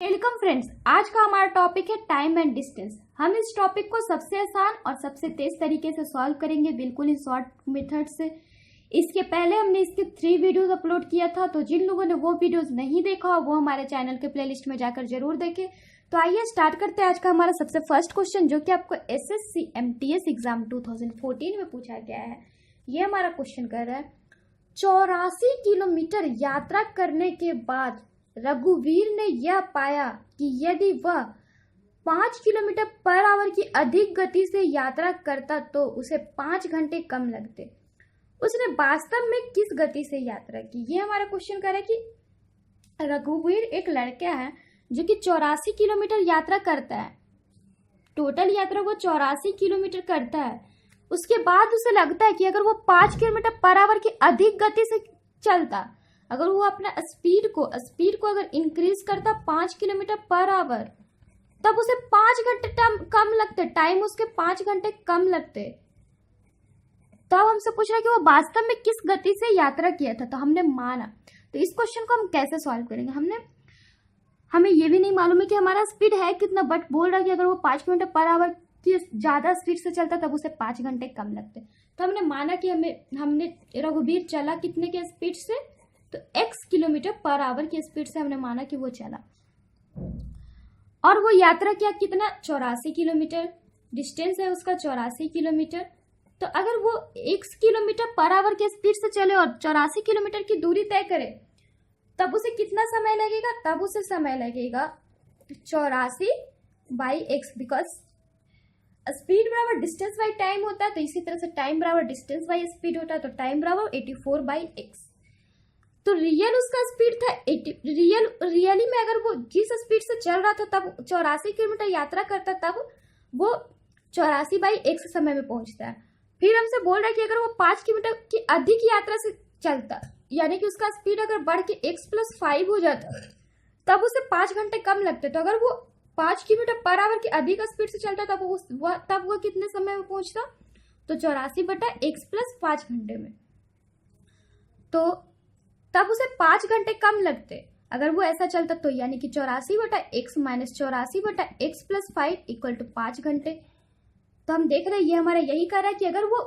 Welcome friends, आज का हमारा टॉपिक है टाइम एंड डिस्टेंस। हम इस टॉपिक को सबसे आसान और सबसे तेज तरीके से सॉल्व करेंगे, बिल्कुल इन शॉर्ट मेथड से। इसके पहले हमने इसके 3 वीडियोस अपलोड किया था, तो जिन लोगों ने वो वीडियोस नहीं देखा हो वो हमारे चैनल के प्लेलिस्ट में जाकर जरूर देखें। तो आइए स्टार्ट करते हैं आज का हमारा सबसे फर्स्ट क्वेश्चन, जो कि आपको SSC MTS एग्जाम 2014 में पूछा गया है। ये हमारा क्वेश्चन कर रहा है, 84 किलोमीटर यात्रा करने के बाद रघुवीर ने यह पाया कि यदि वह 5 किलोमीटर पर आवर की अधिक गति से यात्रा करता तो उसे 5 घंटे कम लगते। उसने वास्तव में किस गति से यात्रा की? ये हमारा क्वेश्चन कर रहा है कि रघुवीर एक लड़का है जो कि 84 किलोमीटर यात्रा करता है। टोटल यात्रा वो 84 किलोमीटर करता है। उसके बाद उसे लगता है कि अगर वो 5 किलोमीटर पर आवर की अधिक गति से चलता, अगर वो अपना स्पीड को अगर इंक्रीज करता 5 किलोमीटर पर आवर, तब उसे 5 घंटे कम लगते, टाइम उसके 5 घंटे कम लगते। तब हमसे पूछ रहा है कि वो वास्तव में किस गति से यात्रा किया था, तो हमने माना। तो इस क्वेश्चन को हम कैसे सॉल्व करेंगे? हमें ये भी नहीं मालूम है कि हमारा स्पीड है कितना, बट बोल रहा है कि अगर वो 5 किलोमीटर पर आवर की ज्यादा स्पीड से चलता तब उसे 5 घंटे कम लगते। तो हमने माना कि हमने रघुवीर चला कितने के स्पीड से, तो x किलोमीटर पर आवर की स्पीड से हमने माना कि वो चला, और वो यात्रा किया कितना, 84 किलोमीटर। डिस्टेंस है उसका 84 किलोमीटर। तो अगर वो x किलोमीटर पर आवर के स्पीड से चले और 84 किलोमीटर की दूरी तय करे, तब उसे कितना समय लगेगा? तब उसे समय लगेगा 84 बाई एक्स, बिकॉज स्पीड बराबर डिस्टेंस बाई टाइम होता है। तो इसी तरह से टाइम बराबर डिस्टेंस बाई स्पीड होता है, तो टाइम बराबर 84 बाई एक्स। तो रियल उसका स्पीड था 80। रियली में अगर वो जिस स्पीड से चल रहा था तब 84 किलोमीटर यात्रा करता, तब वो 84 बाई एक्स समय में पहुंचता है। फिर हमसे बोल रहा है कि अगर वो 5 किलोमीटर की अधिक यात्रा से चलता, यानी कि उसका स्पीड अगर बढ़ के x+5 हो जाता, तब उसे 5 घंटे कम लगते। तो अगर वो 5 किलोमीटर पर आवर की अधिक स्पीड से चलता तब वो कितने समय में पहुंचता? तो 84/x+5 घंटे में। तो तब उसे 5 घंटे कम लगते अगर वो ऐसा चलता, तो यानी कि 84/x minus 84/x+5 equal to 5 घंटे। तो हम देख रहे हैं ये हमारा यही कर रहा है कि अगर वो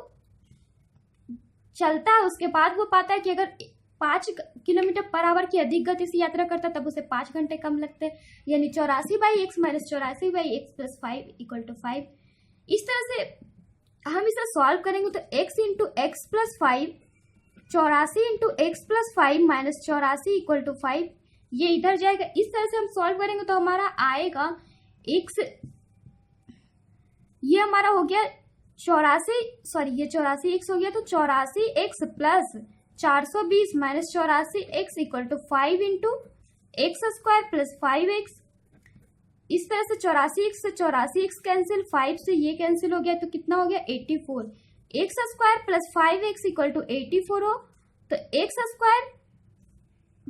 चलता है उसके बाद वो पाता है कि अगर 5 किलोमीटर पर आवर की अधिक गति से यात्रा करता तब उसे 5 घंटे कम लगते, यानी 84/x minus 84/x+5 equal to 5। इस तरह से हम इसे सॉल्व करेंगे तो x into x plus 5, 84 into x plus 5 minus 84 equal to 5, ये इधर जाएगा। इस तरह से हम सॉल्व करेंगे तो हमारा आएगा x, ये हमारा हो गया 84x हो गया, तो 84x plus 420 minus 84x equal to 5 into x square plus 5x। इस तरह से 84x से 84x कैंसिल, 5 से ये कैंसिल हो गया, तो कितना हो गया 84। X square plus 5x equal to 84 हो, तो x square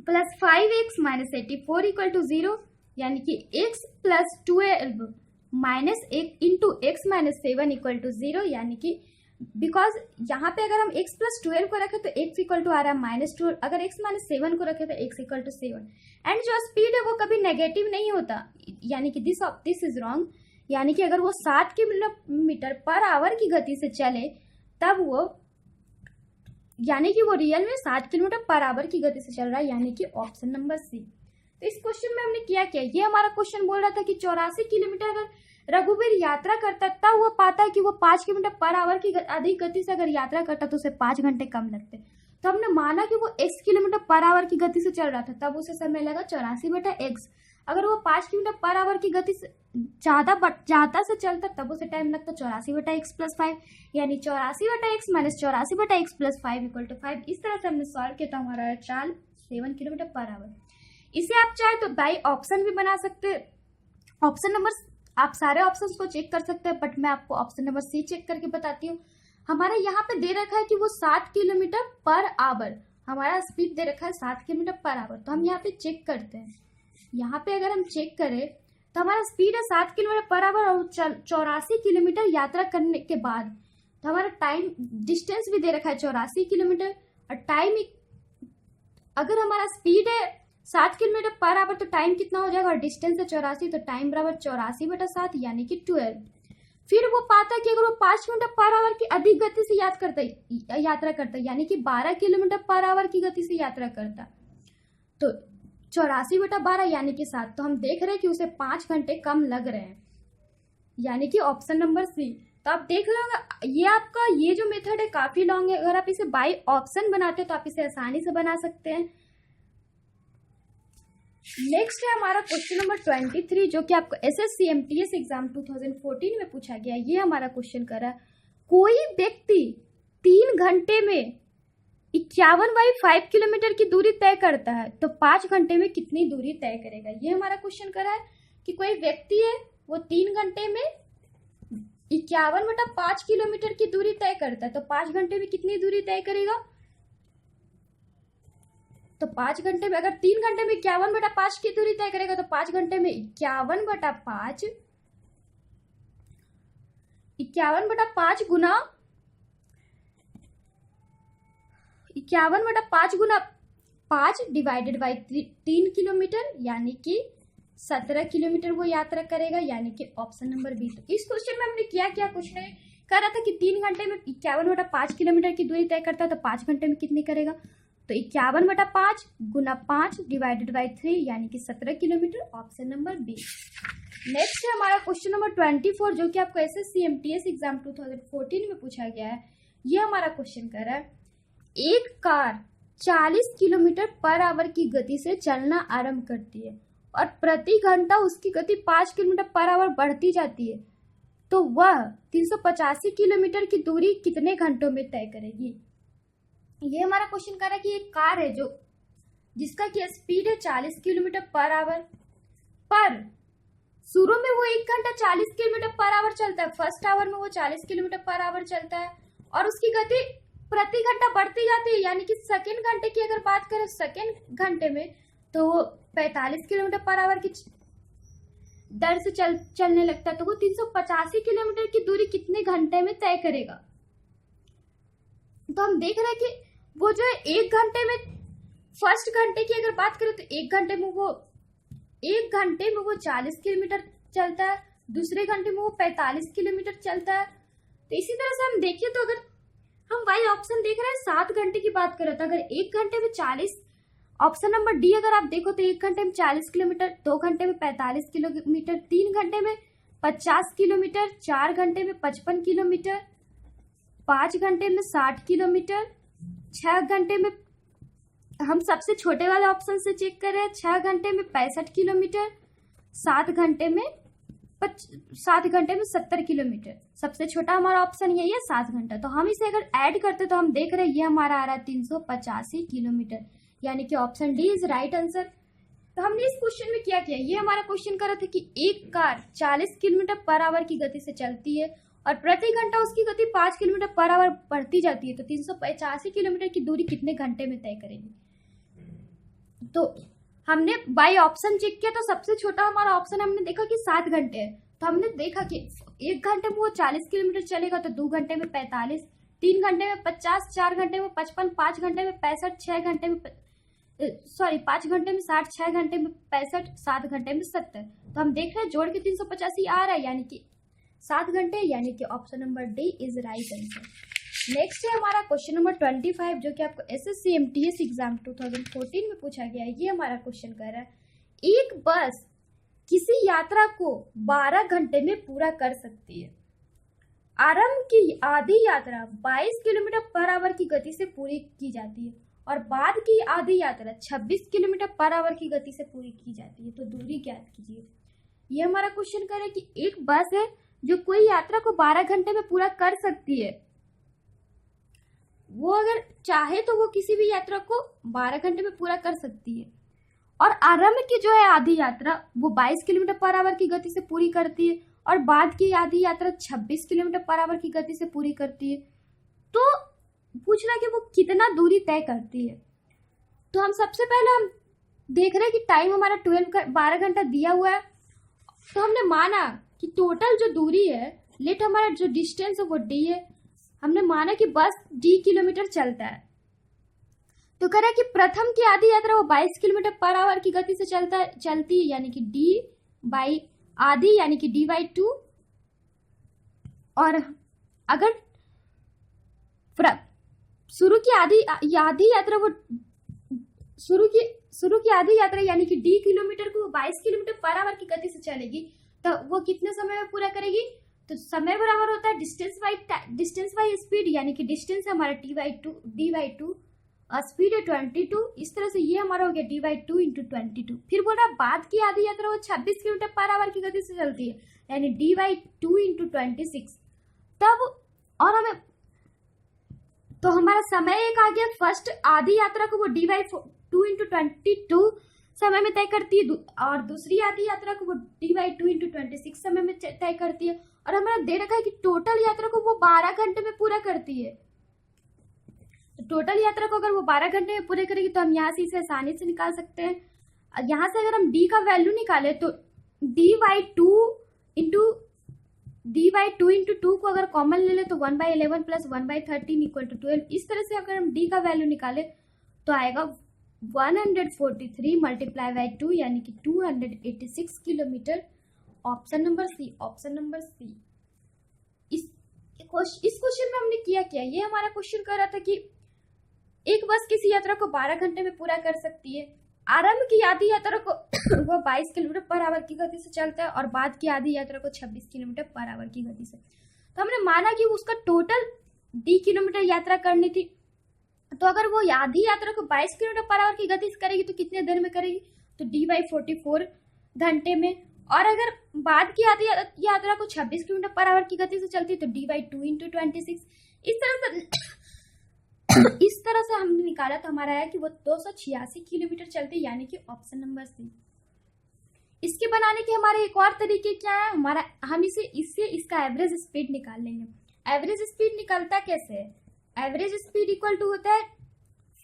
plus 5x minus 84 equal to 0, यानी कि x plus 12 minus into x minus 7 equal to 0, यानी कि बिकॉज यहाँ पे अगर हम x प्लस 12 को रखें तो x इक्वल टू आ रहा है -12, अगर x माइनस 7 को रखें तो x इक्वल टू 7। एंड जो स्पीड है वो कभी नेगेटिव नहीं होता, यानी कि दिस इज रॉन्ग। यानी कि अगर वो 7 किलोमीटर पर आवर की गति से चले तब वो, यानी कि वो रियल में 7 किलोमीटर पर आवर की गति से चल रहा है, यानी कि ऑप्शन नंबर सी। तो इस क्वेश्चन में हमने किया क्या, ये हमारा क्वेश्चन बोल रहा था कि 84 किलोमीटर अगर रघुवीर यात्रा करता तब वो पाता है कि वो 5 किलोमीटर पर आवर की अधिक गति से अगर यात्रा करता तो उसे 5 घंटे कम लगते। तो हमने माना कि वो x किलोमीटर पर आवर की गति से चल रहा था, तब उसे समय लगा 84/x। अगर वो 5 किलोमीटर पर आवर की गति से ज्यादा से चलता तब उसे टाइम लगता 84/x+5, यानी 84/x minus 84/x+5 equal to 5। इस तरह से हमने सॉल्व किया, तो हमारा चाल 7 किलोमीटर पर आवर। इसे आप चाहे तो बाई ऑप्शन भी बना सकते। ऑप्शन नंबर, आप सारे ऑप्शंस को चेक कर सकते हैं, बट मैं आपको ऑप्शन नंबर सी चेक करके बताती हूँ। हमारे यहाँ पे दे रखा है कि वो 7 किलोमीटर पर आवर, हमारा स्पीड दे रखा है 7 किलोमीटर पर आवर। तो हम यहाँ पे चेक करते हैं, यहाँ पे अगर हम चेक करें तो हमारा स्पीड है 7 किलोमीटर पर आवर और 84 किलोमीटर यात्रा करने के बाद, तो हमारा टाइम डिस्टेंस भी दे रखा है 84 किलोमीटर, और टाइम अगर हमारा स्पीड है 7 किलोमीटर पर आवर, तो टाइम कितना हो जाएगा, और डिस्टेंस है 84, तो टाइम बराबर 84/7 यानी कि 12। फिर वो पाता है कि अगर वो 5 किलोमीटर पर आवर की अधिक गति से यात्रा करता यानी कि 12 किलोमीटर पर आवर की गति से यात्रा करता, तो 84/12 यानी कि 7। तो हम देख रहे हैं कि उसे 5 घंटे कम लग रहे हैं, यानी कि ऑप्शन नंबर सी। तो आप देख लो, ये आपका ये जो मेथड है काफी लॉन्ग है। अगर आप इसे बाय ऑप्शन बनाते हो तो आप इसे आसानी से बना सकते हैं। नेक्स्ट है हमारा क्वेश्चन नंबर 23, जो कि आपको SSC MTS एग्जाम 2014 में पूछा गया। ये हमारा क्वेश्चन कर रहा है, कोई व्यक्ति 3 घंटे में 51/5 किलोमीटर की दूरी तय करता है, तो 5 घंटे में कितनी दूरी तय करेगा। ये हमारा क्वेश्चन कर रहा है कि कोई व्यक्ति है, वो 3 घंटे में 51/5 किलोमीटर की दूरी तय करता है, तो 5 घंटे में कितनी दूरी तय करेगा। तो 5 घंटे में, अगर 3 घंटे में 51/5 की दूरी तय करेगा, तो 5 घंटे में 51/5 गुना 5 डिवाइडेड बाई 3 किलोमीटर, यानी कि 17 किलोमीटर वो यात्रा करेगा, यानी कि ऑप्शन नंबर बी। तो इस क्वेश्चन में हमने क्या क्या कुछ नहीं कर रहा था कि 3 घंटे में 51/5 किलोमीटर की दूरी तय करता है, तो 5 घंटे में कितनी करेगा, तो 51/5 गुना 5 डिवाइडेड बाई 3 यानी कि 17 kilometre, option number B. Next है हमारा क्वेश्चन नंबर 24, जो कि आपको SSC MTS एग्जाम 2014 में पूछा गया है। ये हमारा क्वेश्चन कर रहा है, एक कार 40 किलोमीटर पर आवर की गति से चलना आरंभ करती है और प्रति घंटा उसकी गति 5 किलोमीटर पर आवर बढ़ती जाती है, तो वह 385 किलोमीटर की दूरी कितने घंटों में तय करेगी। ये हमारा क्वेश्चन कर रहा है कि एक कार है जो जिसका की स्पीड है 40 किलोमीटर पर आवर, पर शुरू में वो 1 घंटा 40 किलोमीटर पर आवर चलता है, फर्स्ट आवर में वो 40 किलोमीटर पर आवर चलता है और उसकी गति प्रति घंटा बढ़ती जाती है, यानी कि सेकेंड घंटे की अगर बात करें सेकेंड घंटे में, तो वो 45 किलोमीटर पर आवर की दर से चलने लगता है, तो वो 385 किलोमीटर की दूरी कितने घंटे में तय करेगा। तो हम देख रहे हैं कि वो जो है 1 घंटे में, फर्स्ट घंटे की अगर बात करें तो 1 घंटे में वो 40 किलोमीटर चलता है, दूसरे घंटे में वो 45 किलोमीटर चलता है। तो इसी तरह से हम देखें तो अगर हम वाई ऑप्शन देख रहे हैं 7 घंटे की बात करें, तो अगर 1 घंटे में 40, ऑप्शन नंबर डी अगर आप देखो तो 1 घंटे में 40 किलोमीटर, 2 घंटे में 45 किलोमीटर, 3 घंटे में 50 किलोमीटर, 4 घंटे में 55 किलोमीटर, 5 घंटे में 60 किलोमीटर, 6 घंटे में, हम सबसे छोटे वाले ऑप्शन से चेक कर रहे हैं, 6 घंटे में 65 किलोमीटर, 7 घंटे में 70 किलोमीटर। सबसे छोटा हमारा ऑप्शन यही है 7 घंटा। तो हम इसे अगर ऐड करते तो हम देख रहे हैं ये हमारा आ रहा है 385 किलोमीटर, यानी कि option D is right answer. तो हमने इस क्वेश्चन में क्या किया, ये हमारा क्वेश्चन कर रहा था कि एक कार 40 किलोमीटर पर आवर की गति से चलती है और प्रति घंटा उसकी गति 5 किलोमीटर पर आवर बढ़ती जाती है, तो 385 किलोमीटर की दूरी कितने घंटे में तय करेगी। तो हमने बाय ऑप्शन चेक किया, तो सबसे छोटा हमारा ऑप्शन हमने देखा कि 7 घंटे है। तो हमने देखा कि 1 घंटे में वो 40 किलोमीटर चलेगा, तो 2 घंटे में 45, 3 घंटे में 50, 4 घंटे में 55, 5 घंटे में 65, 5 घंटे में 60, 6 घंटे में 65, 7 घंटे में 70। तो हम देख रहे हैं जोड़ के 385 आ रहा है, यानी कि 7 घंटे, यानी कि option number D is right answer. Next है हमारा क्वेश्चन नंबर 25, जो कि आपको SSC MTS एग्जाम 2014 में पूछा गया है। ये हमारा क्वेश्चन कर रहा है, एक बस किसी यात्रा को 12 घंटे में पूरा कर सकती है। आरंभ की आधी यात्रा 22 किलोमीटर पर आवर की गति से पूरी की जाती है और बाद की आधी यात्रा 26 किलोमीटर पर आवर की गति से पूरी की जाती है। तो दूरी ज्ञात कीजिए। ये हमारा क्वेश्चन कर रहा है कि एक बस है जो कोई यात्रा को 12 घंटे में पूरा कर सकती है। वो अगर चाहे तो वो किसी भी यात्रा को 12 घंटे में पूरा कर सकती है और आरंभ की जो है आधी यात्रा वो 22 किलोमीटर पर आवर की गति से पूरी करती है और बाद की आधी यात्रा 26 किलोमीटर पर आवर की गति से पूरी करती है। तो पूछ रहा है कि वो कितना दूरी तय करती है। तो हम सबसे पहले हम देख रहे हैं कि टाइम हमारा 12 घंटा दिया हुआ है, तो हमने माना कि टोटल जो दूरी है, लेट हमारा जो डिस्टेंस है वो डी है। हमने माना कि बस डी किलोमीटर चलता है, तो कह रहा है कि प्रथम की आधी यात्रा वो 22 किलोमीटर पर आवर की गति से चलती है, यानी कि डी बाई आधी यानी कि डी बाई 2। और अगर शुरू की आधी यात्रा वो शुरू की आधी यात्रा यानी कि डी किलोमीटर को 22 किलोमीटर पर आवर की गति से चलेगी, तो वो कितने समय में पूरा करेगी? तो समय बराबर होता है डिस्टेंस बाई स्पीड, यानी कि डिस्टेंस है हमारा डी बाई टू और स्पीड है 22। इस तरह से ये हमारा हो गया डी बाई 2 इंटू 22। फिर बोला बाद की आधी यात्रा वो 26 किलोमीटर पर आवर की गति से चलती है, यानी डी बाई 2 इंटू 26। तब और हमें तो हमारा समय एक आ गया, फर्स्ट आधी यात्रा को वो डी बाई 2 इंटू 22 समय में तय करती है, और दूसरी आधी यात्रा को वो डी बाई 2 इंटू 26 समय में तय करती है। और हमारा दे रखा है कि टोटल यात्रा को वो 12 घंटे में पूरा करती है। तो टोटल यात्रा को अगर वो 12 घंटे में पूरे करेगी तो हम यहाँ से इसे आसानी से निकाल सकते हैं। यहाँ से अगर हम डी का वैल्यू निकाले तो डी बाई 2 इंटू 2 को अगर कॉमन ले ले तो 1/11 प्लस 1/13 इक्वल टू 12। इस तरह से अगर हम डी का वैल्यू निकाले तो आएगा 143 मल्टीप्लाई बाई 2 यानी कि 286 किलोमीटर। ऑप्शन नंबर सी। इस क्वेश्चन में हमने किया क्या, ये हमारा क्वेश्चन कर रहा था कि एक बस किसी यात्रा को 12 घंटे में पूरा कर सकती है। आरंभ की आधी यात्रा को वो 22 किलोमीटर पर आवर की गति से चलता है और बाद की आधी यात्रा को 26 किलोमीटर पर आवर की गति से। तो हमने माना कि उसका टोटल डी किलोमीटर यात्रा करनी थी, तो अगर वो आधी यात्रा को 22 किलोमीटर पर आवर की गति से करेगी तो कितने देर में करेगी? तो डी बाई 44 घंटे में। और अगर बाद की आधी यात्रा को 26 किलोमीटर पर आवर की गति से चलती है तो डी बाई 2 इंटू 26। इस तरह से हमने निकाला तो हमारा आया कि वो 286 किलोमीटर चलती है, यानी कि ऑप्शन नंबर सी। इसके बनाने के हमारे एक और तरीके क्या है, हम इससे इसका एवरेज स्पीड निकाल लेंगे। एवरेज स्पीड निकलता कैसे है? एवरेज स्पीड इक्वल टू होता है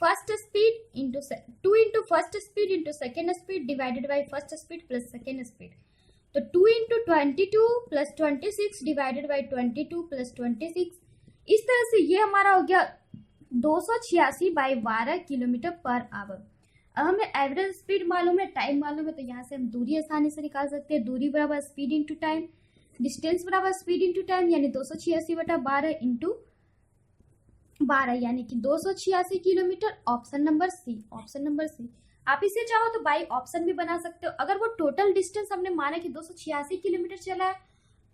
first speed into 2 into first speed into second speed divided by first speed plus second speed. तो 2 into 22 plus 26 divided by 22 plus 26। इस तरह से ये हमारा हो गया 286 बाई 12 किलोमीटर पर आवर। अब हमें एवरेज स्पीड मालूम है, टाइम मालूम है, तो यहाँ से हम दूरी आसानी से निकाल सकते हैं। दूरी बराबर स्पीड इंटू टाइम, डिस्टेंस बराबर स्पीड इंटू टाइम, यानी 286/12 इंटू 12 यानी कि 286 किलोमीटर। ऑप्शन नंबर सी। आप इसे चाहो तो बाई ऑप्शन भी बना सकते हो। अगर वो टोटल डिस्टेंस हमने माना कि 286 किलोमीटर चला है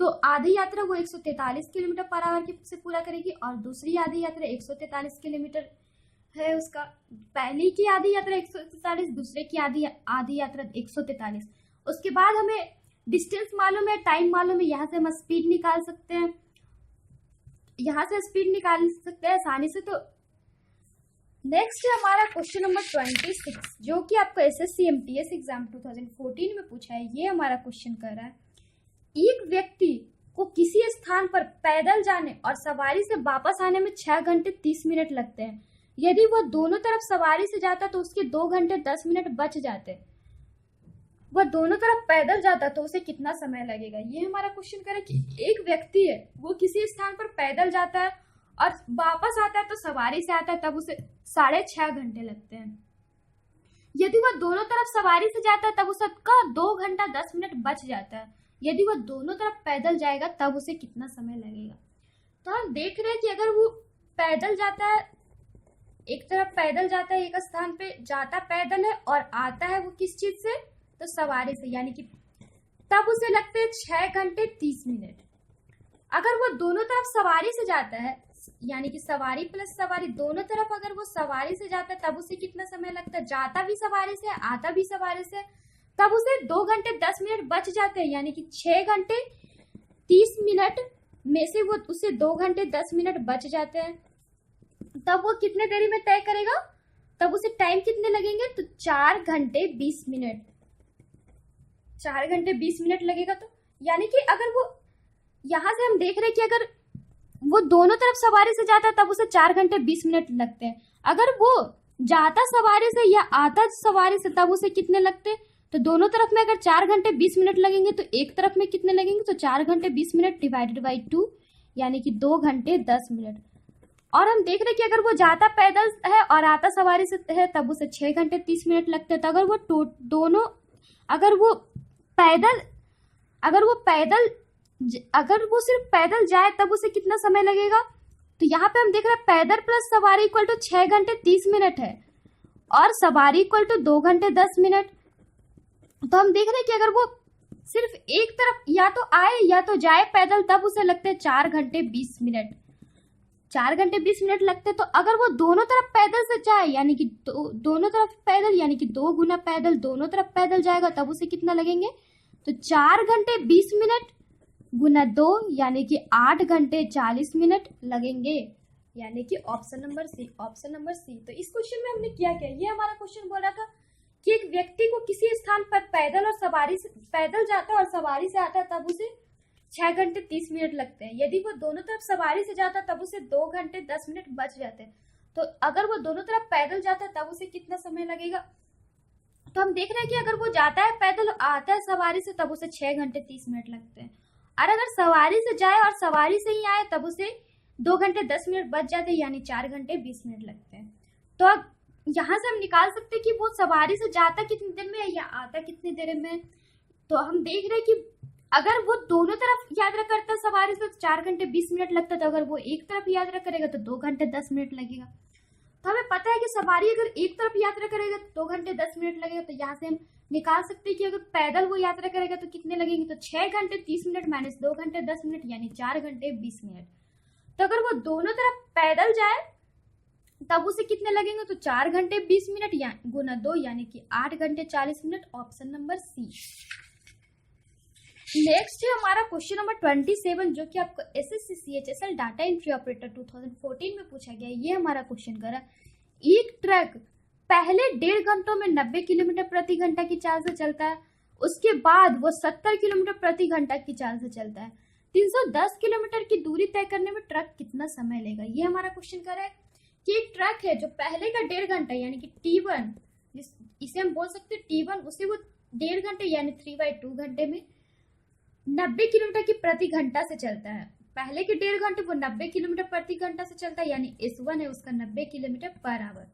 तो आधी यात्रा वो 143 किलोमीटर पर आवर से पूरा करेगी और दूसरी आधी यात्रा 143 किलोमीटर है उसका। पहली की आधी यात्रा 143, दूसरे की आधी यात्रा 143। उसके बाद हमें डिस्टेंस मालूम है, टाइम मालूम है, यहाँ से हम स्पीड निकाल सकते हैं, आसानी से। तो नेक्स्ट है हमारा क्वेश्चन नंबर 26 जो कि आपको एसएससी एमटीएस एग्जाम 2014 में पूछा है। ये हमारा क्वेश्चन कर रहा है, एक व्यक्ति को किसी स्थान पर पैदल जाने और सवारी से वापस आने में 6 घंटे 30 मिनट लगते हैं। यदि वह दोनों तरफ सवारी से जाता तो उसके 2 घंटे 10 मिनट बच जाते। वह दोनों तरफ पैदल जाता तो उसे कितना समय लगेगा? ये हमारा क्वेश्चन कर रहा है कि एक व्यक्ति है, वो किसी स्थान पर पैदल जाता है और वापस आता है तो सवारी से आता है, तब उसे 6.5 घंटे लगते हैं। यदि वह दोनों तरफ सवारी से जाता है तब उसका 2 घंटा 10 मिनट बच जाता है। यदि वह दोनों तरफ पैदल जाएगा तब उसे कितना समय लगेगा? तो हम देख रहे हैं कि अगर वो पैदल जाता है, एक तरफ पैदल जाता है, एक स्थान पे जाता पैदल है और आता है वो किस चीज से? तो सवारी से, यानी कि तब उसे लगते हैं 6 घंटे 30 मिनट। अगर वो दोनों तरफ सवारी से जाता है, यानी कि सवारी प्लस सवारी दोनों तरफ अगर वो सवारी से जाता है तब उसे कितना समय लगता है? जाता भी सवारी से, आता भी सवारी से, तब उसे 2 घंटे 10 मिनट बच जाते हैं, यानी कि 6 घंटे 30 मिनट में से वो उसे 2 घंटे 10 मिनट बच जाते हैं। तब वो कितने देरी में तय करेगा? तब उसे टाइम कितने लगेंगे? तो 4 घंटे 20 मिनट। 4 घंटे 20 मिनट लगेगा। तो यानी कि अगर वो, यहां से हम देख रहे हैं कि अगर वो दोनों तरफ सवारी से जाता है तब उसे 4 घंटे 20 मिनट लगते हैं। अगर वो जाता सवारी से या आता सवारी से तब उसे कितने लगते हैं? तो दोनों तरफ में अगर 4 घंटे 20 मिनट लगेंगे तो एक तरफ में कितने लगेंगे? तो 4 घंटे 20 मिनट डिवाइडेड बाई 2 यानी कि 2 घंटे 10 मिनट। और हम देख रहे हैं कि अगर वो जाता पैदल है और आता सवारी से है तब उसे 6 घंटे 30 मिनट लगते हैं। तो अगर वो दोनों अगर वो पैदल अगर वो सिर्फ पैदल जाए तब उसे कितना समय लगेगा। तो यहाँ पे हम देख रहे हैं पैदल प्लस सवारी इक्वल टू 6 घंटे 30 मिनट है और सवारी इक्वल टू 2 घंटे 10 मिनट। तो हम देख रहे हैं कि अगर वो सिर्फ एक तरफ या तो आए या तो जाए पैदल तब उसे लगते हैं 4 घंटे 20 मिनट। 4 घंटे 20 मिनट लगते। तो अगर वो दोनों तरफ पैदल से जाए यानी कि दोनों तरफ पैदल यानी कि 2 गुना पैदल दोनों तरफ पैदल जाएगा तब उसे कितना लगेंगे। तो 4 घंटे 20 मिनट गुना 2 यानी कि 8 घंटे 40 मिनट लगेंगे, यानी कि ऑप्शन नंबर सी। तो इस क्वेश्चन में हमने क्या किया, ये हमारा क्वेश्चन बोला था कि एक व्यक्ति को किसी स्थान पर पैदल जाता है और सवारी से आता है तब उसे 6 घंटे 30 मिनट लगते हैं। यदि वो दोनों तरफ सवारी से जाता है तब उसे 2 घंटे 10 मिनट बच जाते हैं। तो अगर वो दोनों तरफ पैदल जाता है तब उसे कितना समय लगेगा। तो हम देख रहे हैं कि अगर वो जाता है पैदल आता है सवारी से तब उसे 6 घंटे 30 मिनट लगते हैं, और अगर सवारी से जाए और सवारी से ही आए तब उसे 2 घंटे 10 मिनट बच जाते हैं, यानी 4 घंटे 20 मिनट लगते हैं। तो अब यहाँ से हम निकाल सकते हैं कि वो सवारी से जाता कितनी देर में है या आता कितनी देर में। तो हम देख रहे हैं कि अगर वो दोनों तरफ यात्रा करता सवारी से तो 4 घंटे 20 मिनट लगता, तो अगर वो एक तरफ यात्रा करेगा तो 2 घंटे 10 मिनट लगेगा। तो हमें पता है कि सवारी अगर एक तरफ यात्रा करेगा तो 2 घंटे 10 मिनट लगेगा। तो यहाँ से हम निकाल सकते हैं कि अगर पैदल वो यात्रा करेगा तो कितने लगेंगे। तो 6 घंटे 30 मिनट माइनस 2 घंटे 10 मिनट यानी 4 घंटे 20 मिनट। तो अगर वो दोनों तरफ पैदल जाए तब उसे कितने लगेंगे। तो 4 घंटे 20 मिनट गुना 2 यानी कि 8 घंटे 40 minute, option number C. Next है हमारा क्वेश्चन नंबर 27 जो कि आपको SSC CHSL data entry operator 2014 में पूछा गया। ये हमारा क्वेश्चन करा, एक ट्रक पहले 1.5 घंटों में 90 किलोमीटर प्रति घंटा की चाल से चलता है, उसके बाद वो 70 किलोमीटर प्रति घंटा की चाल से चलता है। 310 किलोमीटर की दूरी तय करने में ट्रक कितना समय लेगा। ये हमारा क्वेश्चन करा है कि एक ट्रक है जो पहले का 1.5 घंटा यानी कि T1, इसे हम बोल सकते हैं T1, उसे वो 1.5 घंटे यानी 3/2 घंटे में 90 किलोमीटर की प्रति घंटा से चलता है। पहले के 1.5 घंटे वो 90 किलोमीटर प्रति घंटा से चलता है, यानी S1 है उसका 90 किलोमीटर पर आवर।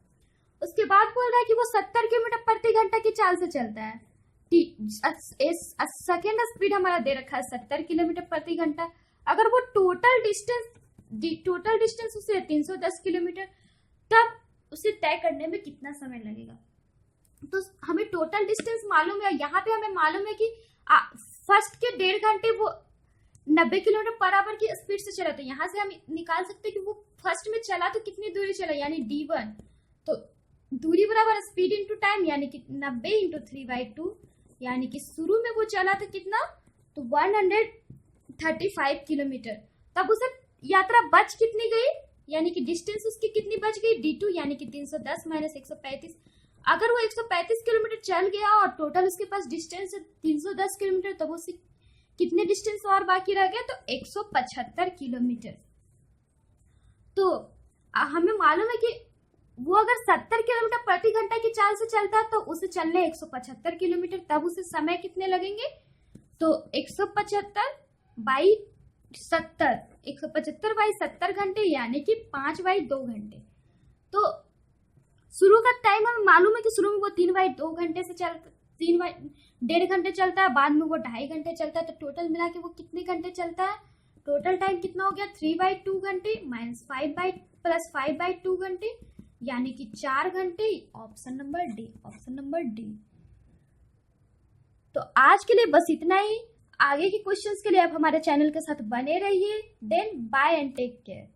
उसके बाद बोल रहा है कि वो 70 किलोमीटर प्रति घंटा की चाल से चलता है। सेकेंड स्पीड हमारा दे रखा है 70 किलोमीटर प्रति घंटा। अगर वो टोटल डिस्टेंस उसे 310 किलोमीटर, तब उसे तय करने में कितना समय लगेगा। तो हमें टोटल डिस्टेंस मालूम है, यहाँ पे हमें मालूम है कि फर्स्ट के 1.5 घंटे वो 90 किलोमीटर पर आवर की स्पीड से चला। तो यहाँ से हम निकाल सकते हैं कि वो फर्स्ट में चला तो कितनी दूरी चला, यानी D1। तो दूरी बराबर स्पीड इंटू टाइम यानी कि 90 इंटू 3/2, यानी कि शुरू में वो चला था कितना, तो 135 किलोमीटर। तब उसे यात्रा बच कितनी गई, यानी कि डिस्टेंस उसकी कितनी बच गई, D2 यानी कि 310 माइनस 135। अगर वो 135 किलोमीटर चल गया और टोटल उसके पास डिस्टेंस 310 किलोमीटर, तब उसे कितने डिस्टेंस और बाकी रह गए, तो 175 किलोमीटर। तो हमें मालूम है कि वो अगर 70 किलोमीटर प्रति घंटा की चाल से चलता है तो उसे चलने 175 किलोमीटर, तब उसे समय कितने लगेंगे। तो 175 बाई 70 घंटे यानी कि 5/2 घंटे। तो शुरू का टाइम हमें मालूम है कि शुरू में वो 3/2 घंटे से चलता, 1.5 घंटे चलता है, बाद में वो 2.5 घंटे चलता है। तो टोटल मिला के वो कितने घंटे चलता है, टोटल टाइम कितना हो गया 3/2 घंटे माइनस 5/2 घंटे यानी कि 4 घंटे, ऑप्शन नंबर डी। तो आज के लिए बस इतना ही। आगे के क्वेश्चंस के लिए आप हमारे चैनल के साथ बने रहिए। Then bye and take care.